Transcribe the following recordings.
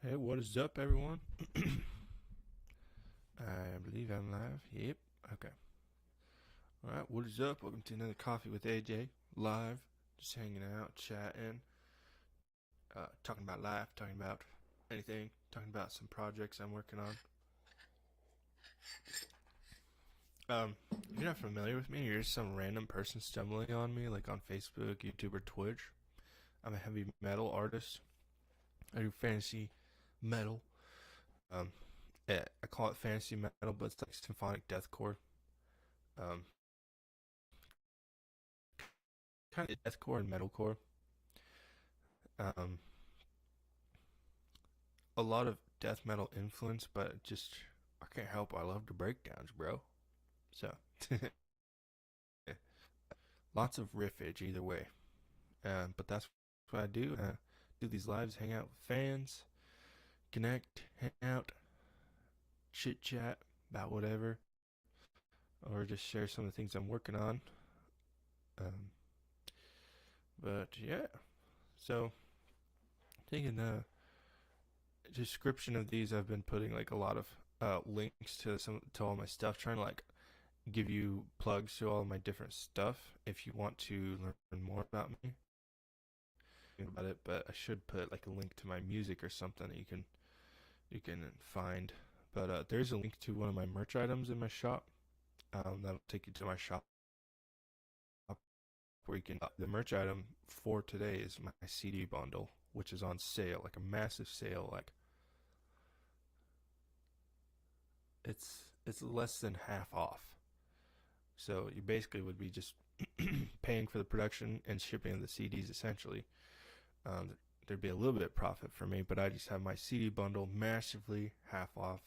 Hey, what is up, everyone? I believe I'm live. Yep. Okay. All right. What is up? Welcome to another Coffee with AJ. Live. Just hanging out, chatting, talking about life, talking about anything, talking about some projects I'm working on. If you're not familiar with me, you're just some random person stumbling on me, like on Facebook, YouTube, or Twitch. I'm a heavy metal artist. I do fantasy metal. Um, I call it fantasy metal, but it's like symphonic deathcore. Um, kind of deathcore and metalcore. Um, a lot of death metal influence, but just I can't help it. I love the breakdowns, bro. So lots of riffage either way. But that's what I do. Do these lives, hang out with fans, connect, hang out, chit chat about whatever, or just share some of the things I'm working on. Um, but yeah, so thinking the description of these, I've been putting like a lot of links to all my stuff, trying to like give you plugs to all of my different stuff if you want to learn more about me about it. But I should put like a link to my music or something that you can find. But there's a link to one of my merch items in my shop. That'll take you to my shop where you can. The merch item for today is my CD bundle, which is on sale, like a massive sale. Like it's less than half off. So you basically would be just paying for the production and shipping of the CDs essentially. Um, there'd be a little bit of profit for me, but I just have my CD bundle massively half off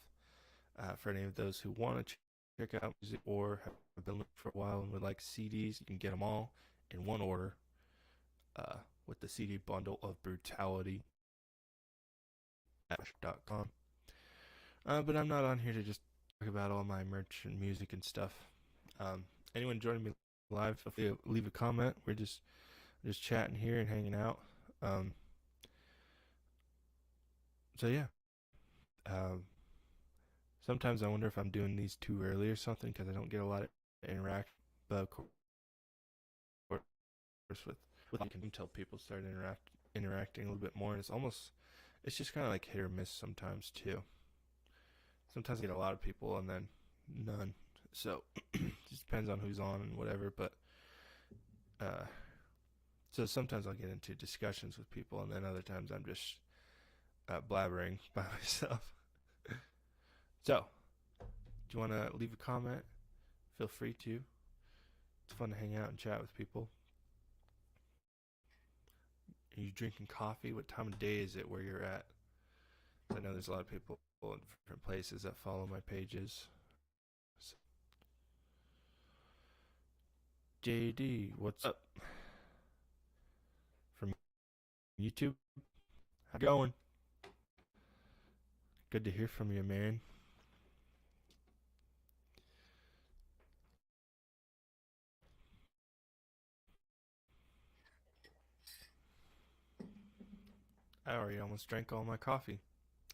for any of those who want to check out music or have been looking for a while and would like CDs. You can get them all in one order uh, with the CD bundle of Brutality at .com. But I'm not on here to just talk about all my merch and music and stuff. Um, anyone joining me live, feel free to leave a comment. We're just chatting here and hanging out. Um, so yeah, um, sometimes I wonder if I'm doing these too early or something because I don't get a lot of interact. But of course, with you can tell people start interacting a little bit more. And it's just kind of like hit or miss sometimes too. Sometimes I get a lot of people and then none. So it just depends on who's on and whatever. But uh, so sometimes I'll get into discussions with people, and then other times I'm just blabbering by myself. So, do you want to leave a comment? Feel free to. It's fun to hang out and chat with people. Are you drinking coffee? What time of day is it where you're at? I know there's a lot of people in different places that follow my pages. So, JD, what's up? From YouTube? How you going? Good to hear from you, man. I already almost drank all my coffee.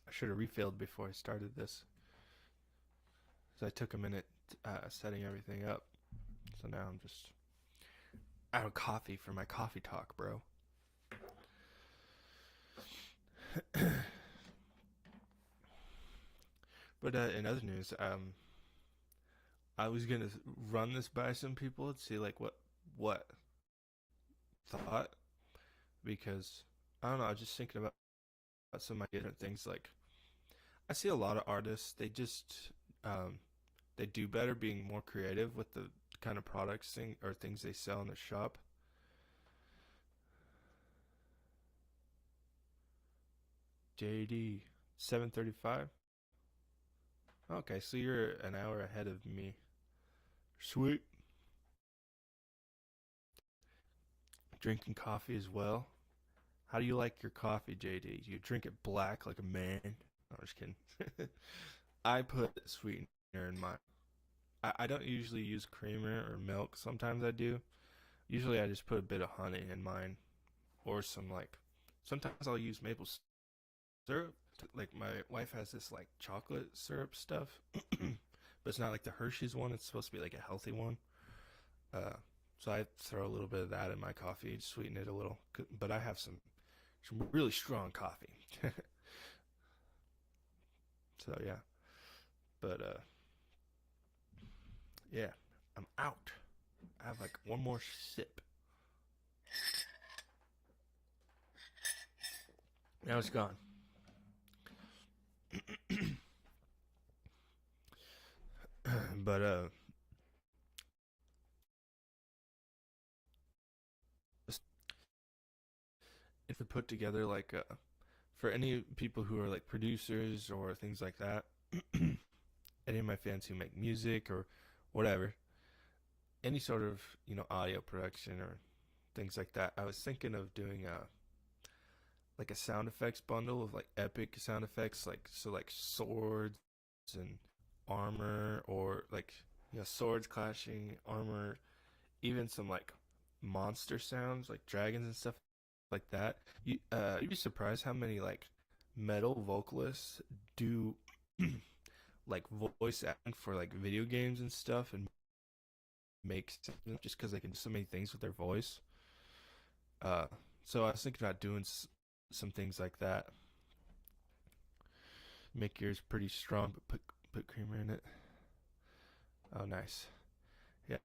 I should have refilled before I started this. So I took a minute setting everything up. So now I'm just out of coffee for my coffee talk, bro. But in other news, I was gonna run this by some people to see like what thought because I don't know. I was just thinking about some of my different things. Like I see a lot of artists. Um, they do better being more creative with the kind of products or things they sell in the shop. JD 7:35. Okay, so you're an hour ahead of me. Sweet. Drinking coffee as well. How do you like your coffee, JD? Do you drink it black like a man? No, I'm just kidding. I put sweetener in mine. I don't usually use creamer or milk. Sometimes I do. Usually I just put a bit of honey in mine or some like sometimes I'll use maple syrup. Like my wife has this like chocolate syrup stuff, but it's not like the Hershey's one. It's supposed to be like a healthy one. Uh, so I throw a little bit of that in my coffee, sweeten it a little. But I have some really strong coffee. So yeah, but yeah, I'm out. I have like one more sip. Now it's gone. But if we put together like for any people who are like producers or things like that, any of my fans who make music or whatever, any sort of audio production or things like that, I was thinking of doing a like a sound effects bundle of like epic sound effects, like so like swords and armor, or like swords clashing, armor, even some like monster sounds like dragons and stuff like that. You'd be surprised how many like metal vocalists do like voice acting for like video games and stuff, and make just because they can do so many things with their voice. Uh, so I was thinking about doing some things like that. Make yours pretty strong, but put creamer in it. Oh, nice. Yeah,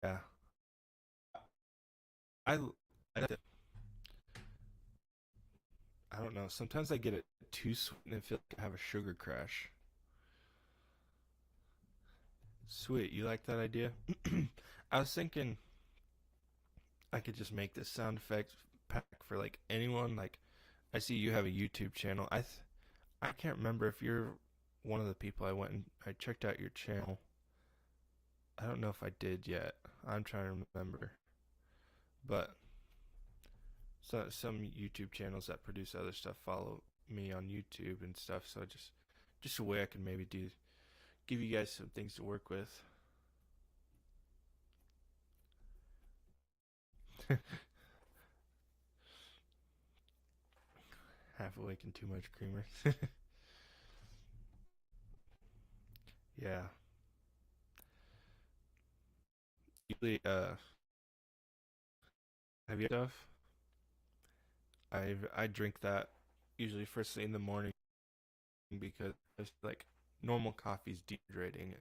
yeah. I I, I don't know. Sometimes I get it too sweet and I feel like I have a sugar crash. Sweet, you like that idea? I was thinking I could just make this sound effects pack for like anyone. Like, I see you have a YouTube channel. I can't remember if you're one of the people I went and I checked out your channel. I don't know if I did yet. I'm trying to remember. But some YouTube channels that produce other stuff follow me on YouTube and stuff. So just a way I can maybe give you guys some things to work with. Half awake and too much creamer. Yeah. Usually, have you stuff? I drink that usually first thing in the morning because it's like normal coffee's dehydrating.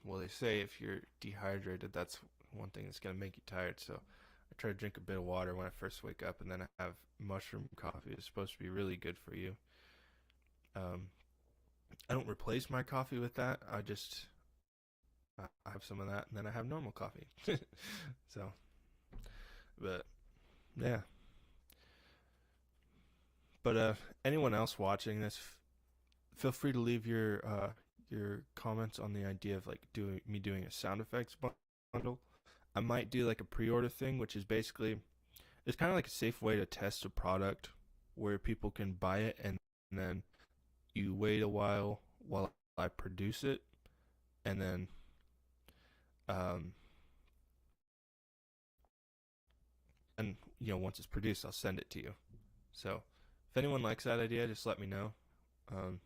Well, they say if you're dehydrated, that's one thing that's gonna make you tired. So I try to drink a bit of water when I first wake up, and then I have mushroom coffee. It's supposed to be really good for you. Um, I don't replace my coffee with that. I have some of that, and then I have normal coffee. So, but yeah. But anyone else watching this, feel free to leave your comments on the idea of like doing a sound effects bundle. I might do like a pre-order thing, which is basically it's kind of like a safe way to test a product where people can buy it and then you wait a while I produce it, and then um and once it's produced I'll send it to you. So if anyone likes that idea, just let me know. Um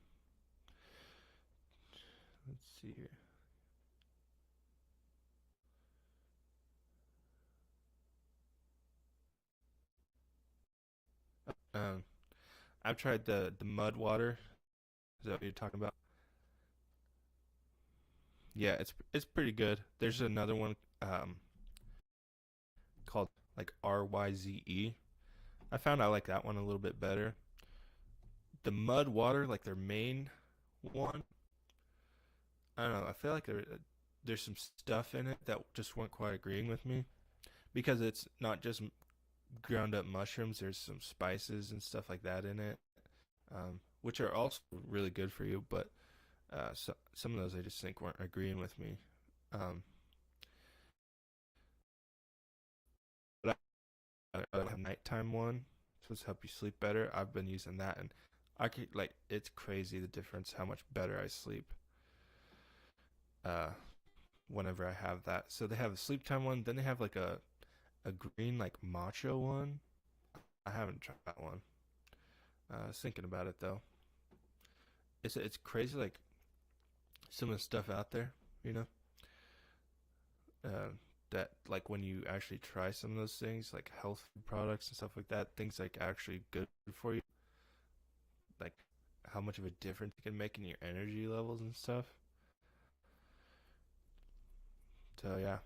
let's see here. Um I've tried the mud water. Is that what you're talking about? Yeah, it's pretty good. There's another one called like RYZE. I found I like that one a little bit better. The mud water, like their main one, I don't know. I feel like there's some stuff in it that just weren't quite agreeing with me because it's not just ground up mushrooms. There's some spices and stuff like that in it, which are also really good for you. But some of those I just think weren't agreeing with me. Um, but I have a nighttime one supposed to help you sleep better. I've been using that, and I could like it's crazy the difference how much better I sleep. Uh, Whenever I have that. So they have a sleep time one, then they have like a green like matcha one. I haven't tried that one. I was thinking about it though. it's crazy, like some of the stuff out there, you know, uh, that like when you actually try some of those things, like health food products and stuff like that, things like actually good for you, like how much of a difference it can make in your energy levels and stuff. So yeah,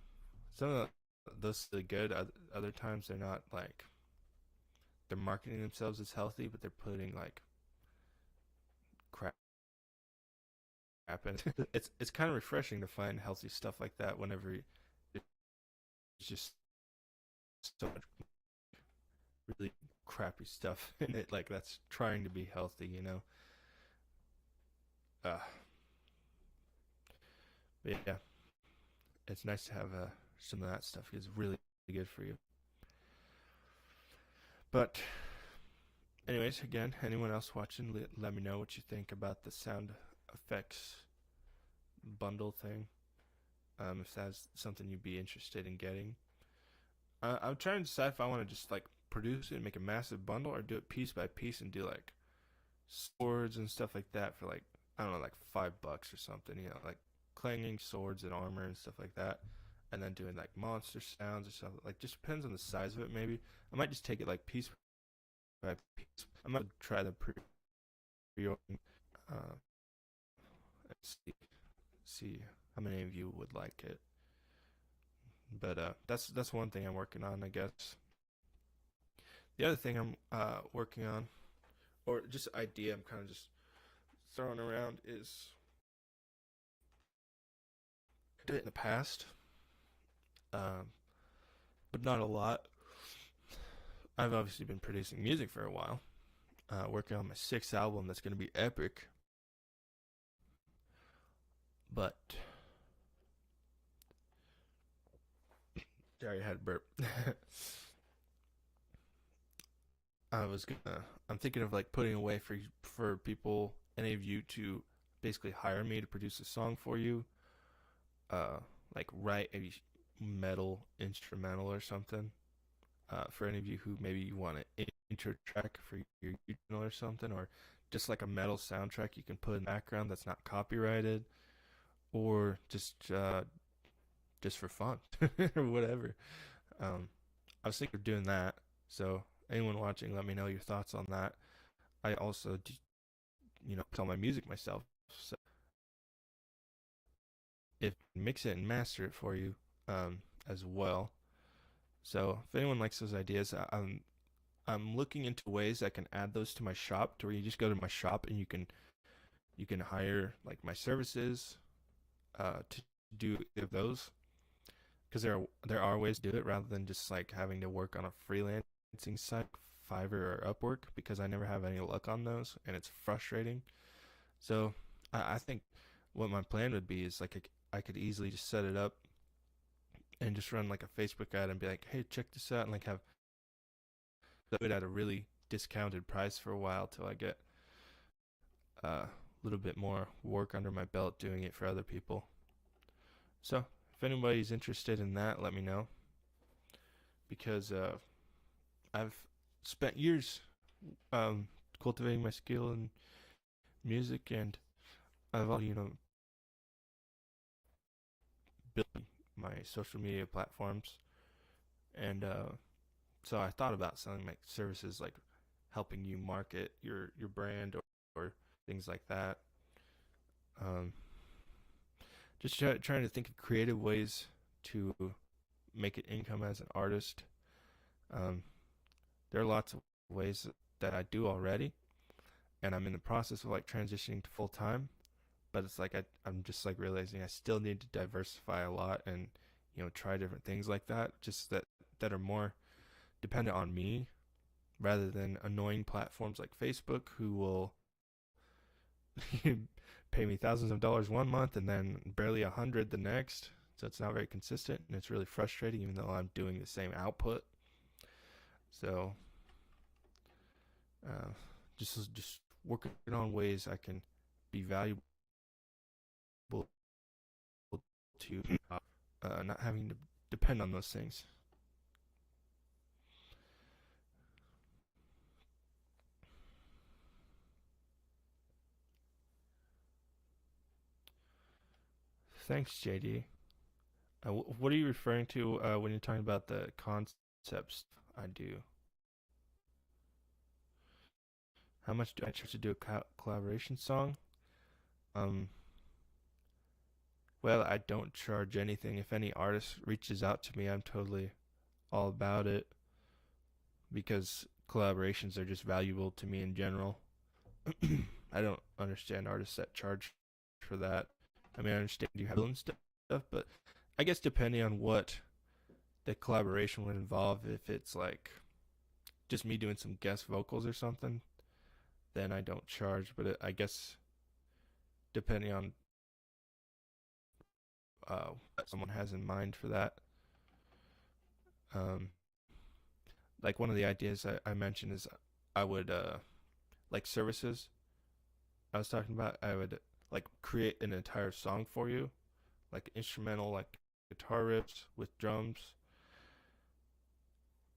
some of those are good. Other times they're not, like they're marketing themselves as healthy, but they're putting like crap in. It's kind of refreshing to find healthy stuff like that whenever it's just so much really crappy stuff in it, like that's trying to be healthy, you know. Uh, but yeah, it's nice to have some of that stuff. It's really good for you. But anyways, again, anyone else watching, let me know what you think about the sound effects bundle thing. If that's something you'd be interested in getting. I'm trying to decide if I want to just like produce it and make a massive bundle, or do it piece by piece and do like swords and stuff like that for like, I don't know, like $5 or something, you know, like clanging swords and armor and stuff like that. And then doing like monster sounds or something. Like, just depends on the size of it. Maybe I might just take it like piece by piece. I might try the pre-order. Uh, and see how many of you would like it. But that's one thing I'm working on, I guess. The other thing I'm working on, or just idea I'm kind of just throwing around, is did it in the past, um, but not a lot. I've obviously been producing music for a while, working on my sixth album that's going to be epic. But sorry, I had a burp. I'm thinking of like putting away for people, any of you, to basically hire me to produce a song for you, uh, like write a metal instrumental or something. For any of you who maybe you want an intro track for your YouTube channel or something, or just like a metal soundtrack you can put in the background that's not copyrighted, or just for fun or whatever. I was thinking of doing that. So anyone watching, let me know your thoughts on that. I also, put all my music myself. So if mix it and master it for you, as well. So if anyone likes those ideas, I'm looking into ways I can add those to my shop, to where you just go to my shop and you can hire like my services to do those, because there are ways to do it rather than just like having to work on a freelancing site, Fiverr or Upwork, because I never have any luck on those and it's frustrating. So I think what my plan would be is like I could easily just set it up and just run like a Facebook ad and be like, hey, check this out, and like have it at a really discounted price for a while till I get a little bit more work under my belt doing it for other people. So if anybody's interested in that, let me know, because I've spent years um, cultivating my skill in music, and I've also, built my social media platforms, and so I thought about selling like services, like helping you market your brand, or things like that. Um, just trying to think of creative ways to make an income as an artist. Um, there are lots of ways that I do already, and I'm in the process of like transitioning to full time. But it's like I'm just like realizing I still need to diversify a lot, and try different things like that, just that are more dependent on me, rather than annoying platforms like Facebook, who will pay me thousands of dollars one month and then barely 100 the next. So it's not very consistent, and it's really frustrating, even though I'm doing the same output. So uh, just working on ways I can be valuable to, not having to depend on those things. Thanks, JD. What are you referring to when you're talking about the concepts I do? How much do I charge to do a collaboration song? Um, well, I don't charge anything. If any artist reaches out to me, I'm totally all about it because collaborations are just valuable to me in general. I don't understand artists that charge for that. I mean, I understand you have and stuff, but I guess depending on what the collaboration would involve, if it's like just me doing some guest vocals or something, then I don't charge. But I guess depending on what someone has in mind for that, um, like one of the ideas I mentioned is I would like services I was talking about. I would like create an entire song for you, like instrumental, like guitar riffs with drums,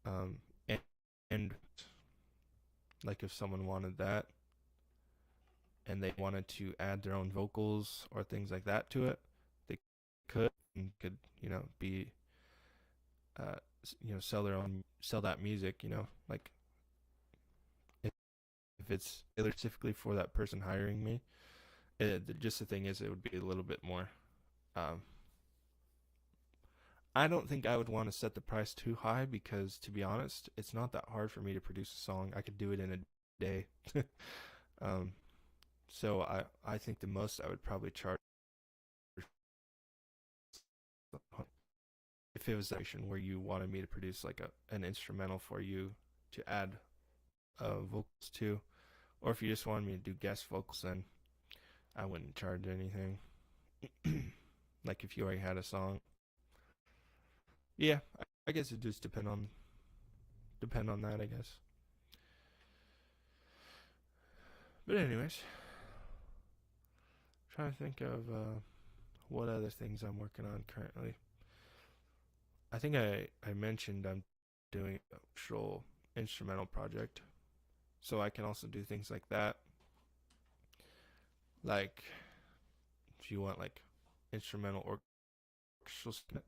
um, and, and like if someone wanted that and they wanted to add their own vocals or things like that to it, they could and could be uh sell that music, like if, if it's tailored specifically for that person hiring me. Just the thing is, it would be a little bit more. Um, I don't think I would want to set the price too high because, to be honest, it's not that hard for me to produce a song. I could do it in a day. um, so I think the most I would probably charge if it was a situation where you wanted me to produce like an instrumental for you to add vocals to, or if you just wanted me to do guest vocals, then I wouldn't charge anything. Like if you already had a song. Yeah, I guess it just depend on that, I guess. But anyways, trying to think of what other things I'm working on currently. I think I mentioned I'm doing an actual instrumental project, so I can also do things like that. Like if you want like instrumental orchestral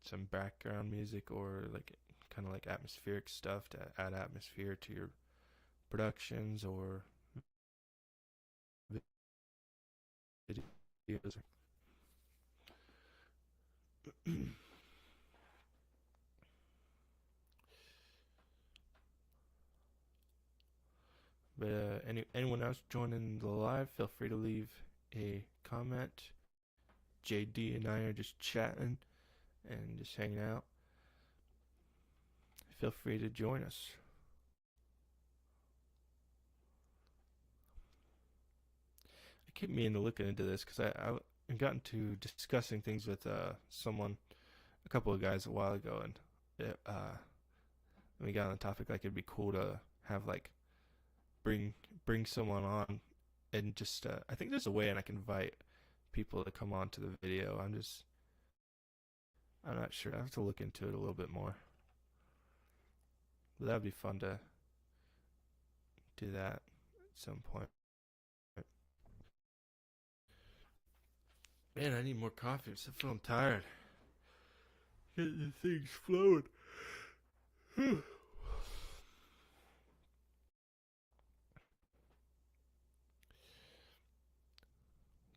some background music or like kind of like atmospheric stuff to add atmosphere to your productions or videos. But anyone else joining the live, feel free to leave a comment. JD and I are just chatting and just hanging out. Feel free to join us. I keep meaning to look into this because I got into discussing things with someone, a couple of guys a while ago, and we got on the topic like it'd be cool to have like bring bring someone on and just I think there's a way and I can invite people to come on to the video. I'm not sure. I have to look into it a little bit more. But that'd be fun to do that at some point. Man, I need more coffee. I feel I'm tired. Get the things flowing.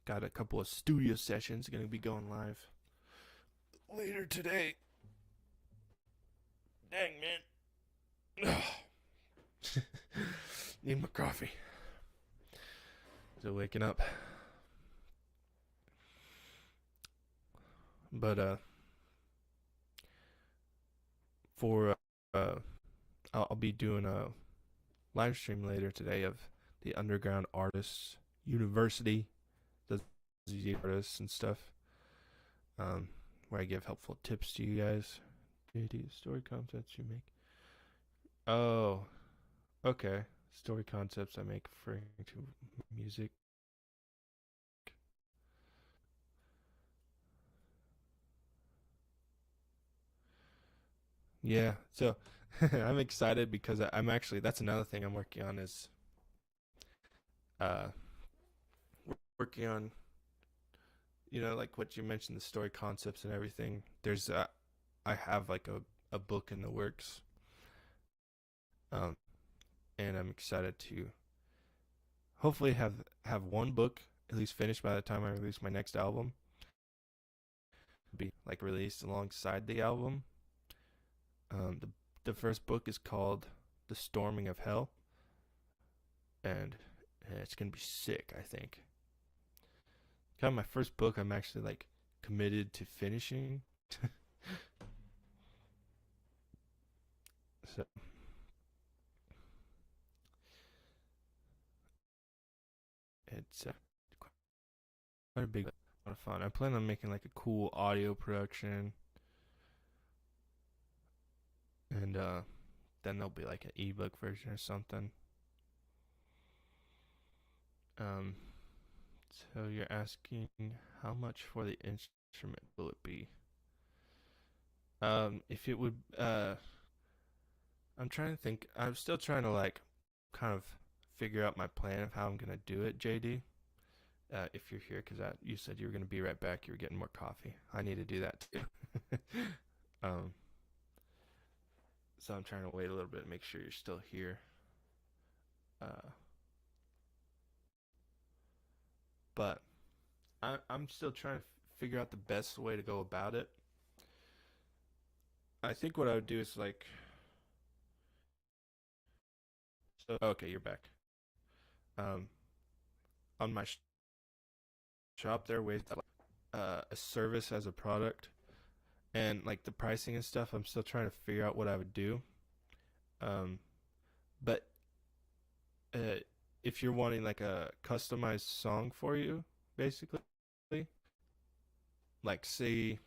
Got a couple of studio sessions going to be going live later today. Dang, man. Need my coffee. Still waking up. But for I'll be doing a live stream later today of the Underground Artists University, the artists and stuff, where I give helpful tips to you guys. JD, story concepts you make. Oh, okay. Story concepts I make referring to music. Yeah, so I'm excited because I'm actually that's another thing I'm working on is uh working on, like what you mentioned, the story concepts and everything. I have like a book in the works, um, and I'm excited to hopefully have one book at least finished by the time I release my next album. Be like released alongside the album. The first book is called The Storming of Hell, and it's gonna be sick. I think. Kind of my first book. I'm actually like committed to finishing. So it's quite a big, lot of fun. I plan on making like a cool audio production, and then there'll be like an ebook version or something. Um, so you're asking how much for the instrument will it be? If it would, I'm trying to think. I'm still trying to like kind of figure out my plan of how I'm gonna do it, JD. If you're here, because you said you were gonna be right back. You were getting more coffee. I need to do that too. um, so I'm trying to wait a little bit, make sure you're still here. Uh, but I'm still trying to figure out the best way to go about it. I think what I would do is like, so okay, you're back. Um, on my shop there with a service as a product, and like the pricing and stuff. I'm still trying to figure out what I would do. Um, but uh, if you're wanting like a customized song for you, basically, like say,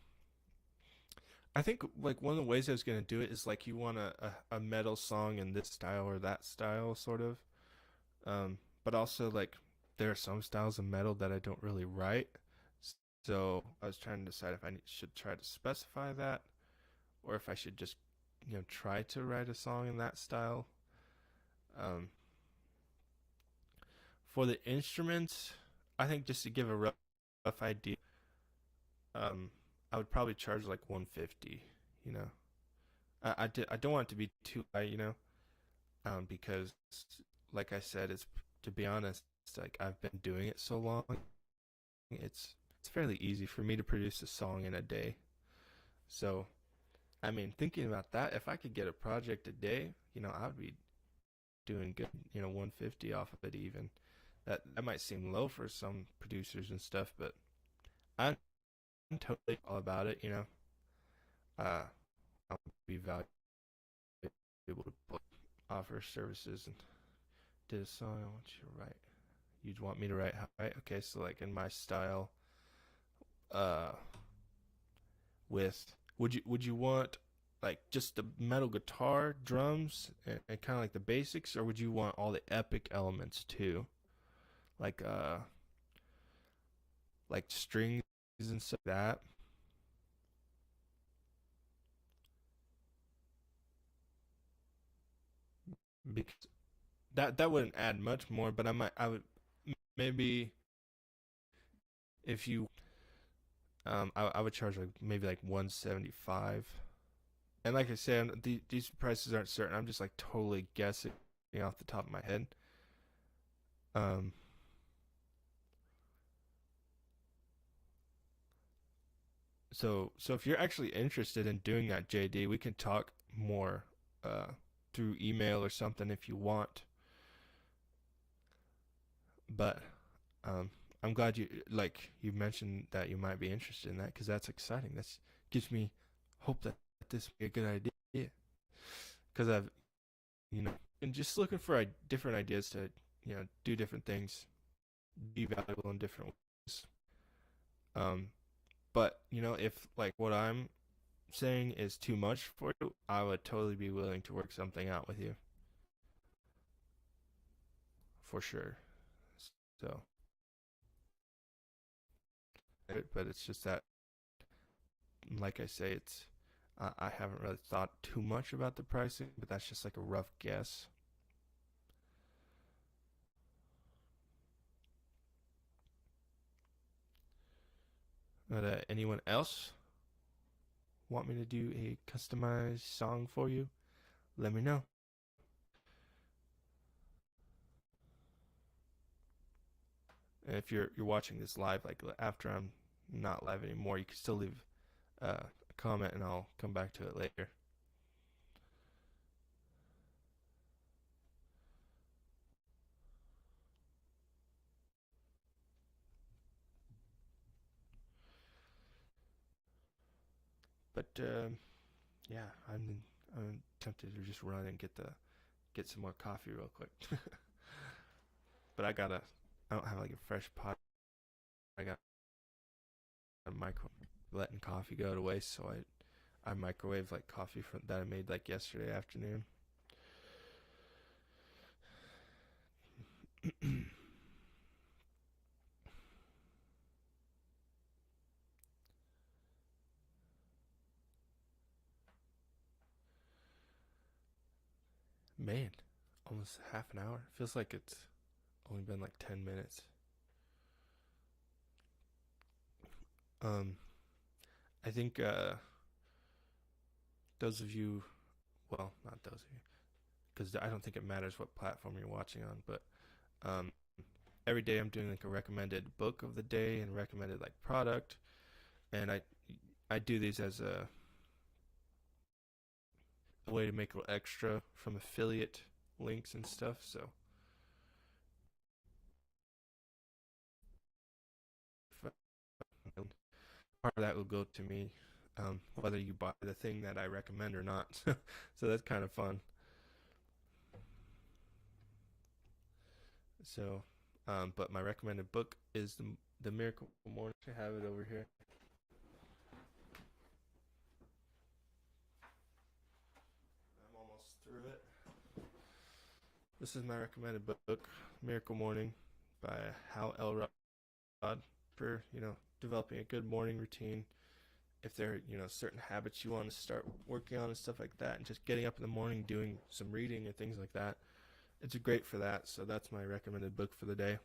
I think like one of the ways I was gonna do it is like you want a metal song in this style or that style, sort of. But also like there are some styles of metal that I don't really write. So I was trying to decide if should try to specify that, or if I should just try to write a song in that style. Um, for the instruments, I think just to give a rough idea, um, I would probably charge like 150. You know, I don't want it to be too high. Because like I said, it's to be honest, like I've been doing it so long, it's fairly easy for me to produce a song in a day. So I mean, thinking about that, if I could get a project a day, I'd be doing good. 150 off of it even. That might seem low for some producers and stuff, but I'm totally all about it. I'll be valuable to offer services and did a song I want you to write. You'd want me to write, right? Okay, so like in my style, uh, with would you want like just the metal guitar, drums, and kind of like the basics, or would you want all the epic elements too, like like strings and stuff like that? Because that wouldn't add much more, but I would maybe if you I would charge like maybe like 175. And like I said, these prices aren't certain. I'm just like totally guessing off the top of my head. Um, so if you're actually interested in doing that, JD, we can talk more uh through email or something if you want. But um, I'm glad you mentioned that you might be interested in that because that's exciting. That's gives me hope that this will be a good idea because I've been just looking for different ideas to do different things, be valuable in different ways. Um, but if like what I'm saying is too much for you, I would totally be willing to work something out with you for sure. So, but it's just that, like I say, I haven't really thought too much about the pricing, but that's just like a rough guess. But anyone else want me to do a customized song for you? Let me know. And if you're watching this live, like after I'm not live anymore, you can still leave a comment and I'll come back to it later. But yeah, I'm tempted to just run and get some more coffee real quick. But I don't have like a fresh pot. I got a micro letting coffee go to waste, so I microwave like coffee from that I made like yesterday afternoon. Man, almost half an hour. Feels like it's only been like 10 minutes. Um, I think those of you, well, not those of you, because I don't think it matters what platform you're watching on, but um, every day I'm doing like a recommended book of the day and recommended like product, and I do these as a way to make a little extra from affiliate links and stuff. So part of that will go to me, whether you buy the thing that I recommend or not. So that's kind of fun. So, but my recommended book is the Miracle Morning. I have it over here. I'm almost through it. This is my recommended book, Miracle Morning, by Hal Elrod. For developing a good morning routine. If there are certain habits you want to start working on and stuff like that, and just getting up in the morning, doing some reading and things like that, it's great for that. So that's my recommended book for the day.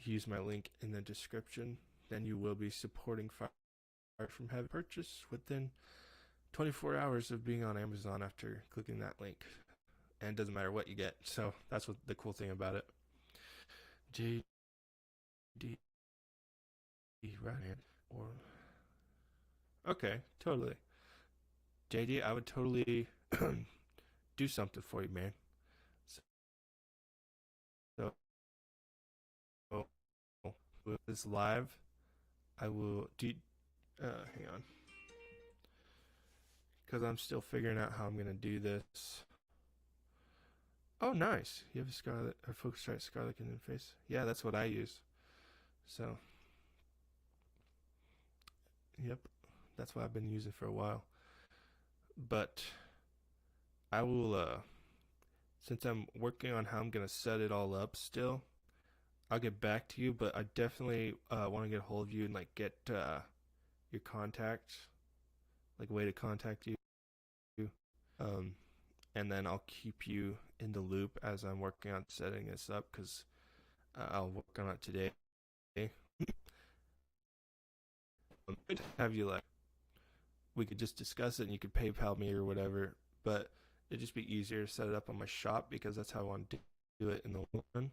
Use my link in the description, then you will be supporting Fire from Heaven purchase within 24 hours of being on Amazon after clicking that link. And it doesn't matter what you get. So that's what the cool thing about it. JD, right? Or okay, totally. JD, I would totally do something for you, man. So with this live, I will do. Hang on, because I'm still figuring out how I'm gonna do this. Oh, nice. You have a Scarlet or Focusrite Scarlet in the face. Yeah, that's what I use. So, yep, that's what I've been using for a while. But I will, since I'm working on how I'm gonna set it all up still, I'll get back to you. But I definitely want to get a hold of you and like get your contact, like a way to contact you. Um, and then I'll keep you in the loop as I'm working on setting this up because I'll work on it today. Have you like we could just discuss it and you could PayPal me or whatever, but it'd just be easier to set it up on my shop because that's how I want to do it in the long run.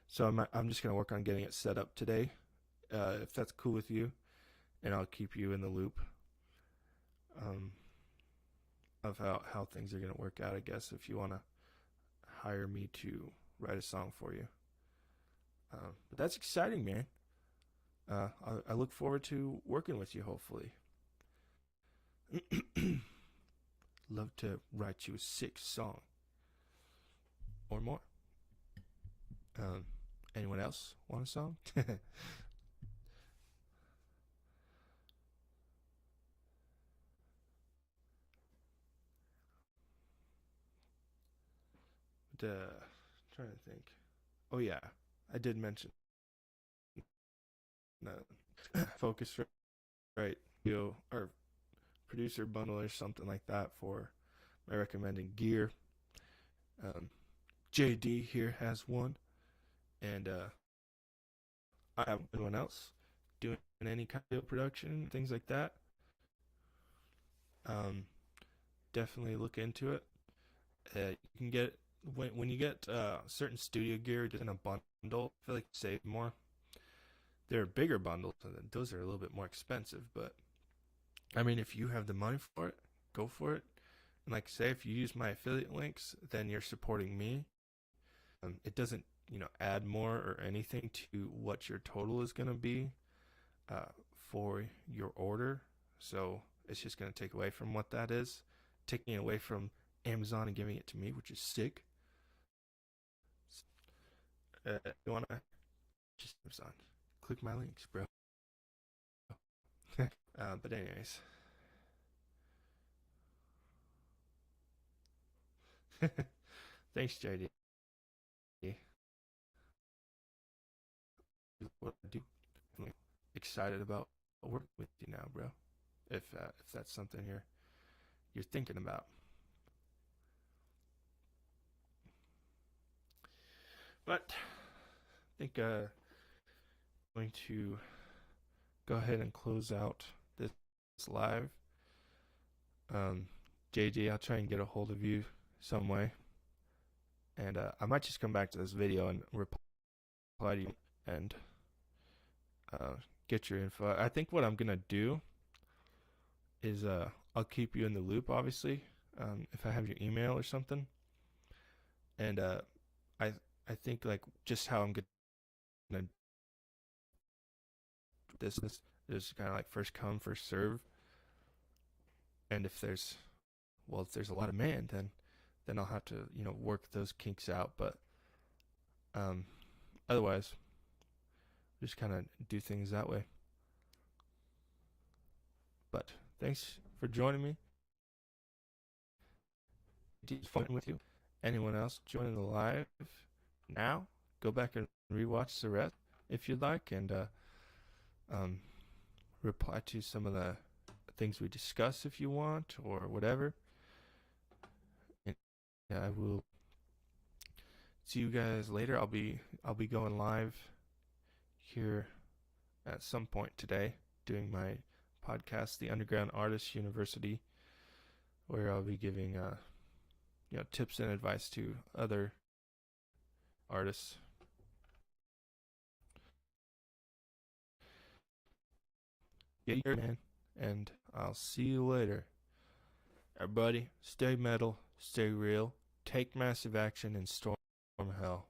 So I'm just gonna work on getting it set up today, if that's cool with you, and I'll keep you in the loop um, of how things are gonna work out. I guess if you wanna hire me to write a song for you, but that's exciting, man. I look forward to working with you. Hopefully, love to write you a sick song or more. Um, Anyone else want a song? Trying to think. Oh yeah, I did mention Focus right, or producer bundle or something like that for my recommending gear. Um, JD here has one, and I have anyone else doing any kind of production, things like that, definitely look into it. You can get when you get certain studio gear just in a bundle. I feel like you save more. There are bigger bundles, and those are a little bit more expensive. But I mean, if you have the money for it, go for it. And like say, if you use my affiliate links, then you're supporting me. It doesn't, add more or anything to what your total is going to be for your order. So it's just going to take away from what that is, taking it away from Amazon and giving it to me, which is sick. You want to just Amazon, click my links, bro. But anyways, thanks, JD. What I do, I'm excited about working with you now, bro. If that's something you're thinking about. But I think going to go ahead and close out this live. JD, I'll try and get a hold of you some way, and I might just come back to this video and reply to you and get your info. I think what I'm gonna do is I'll keep you in the loop, obviously, if I have your email or something, and I I think like just how I'm gonna this is kind of like first come first serve, and if there's a lot of demand, then I'll have to work those kinks out, but otherwise just kind of do things that way. But thanks for joining me. It's fun with you. Anyone else joining the live now, go back and rewatch the rest if you'd like, and reply to some of the things we discuss if you want, or whatever. And yeah, I will see you guys later. I'll be going live here at some point today, doing my podcast, The Underground Artists University, where I'll be giving tips and advice to other artists. Get your man, and I'll see you later. Everybody, stay metal, stay real, take massive action, and storm hell.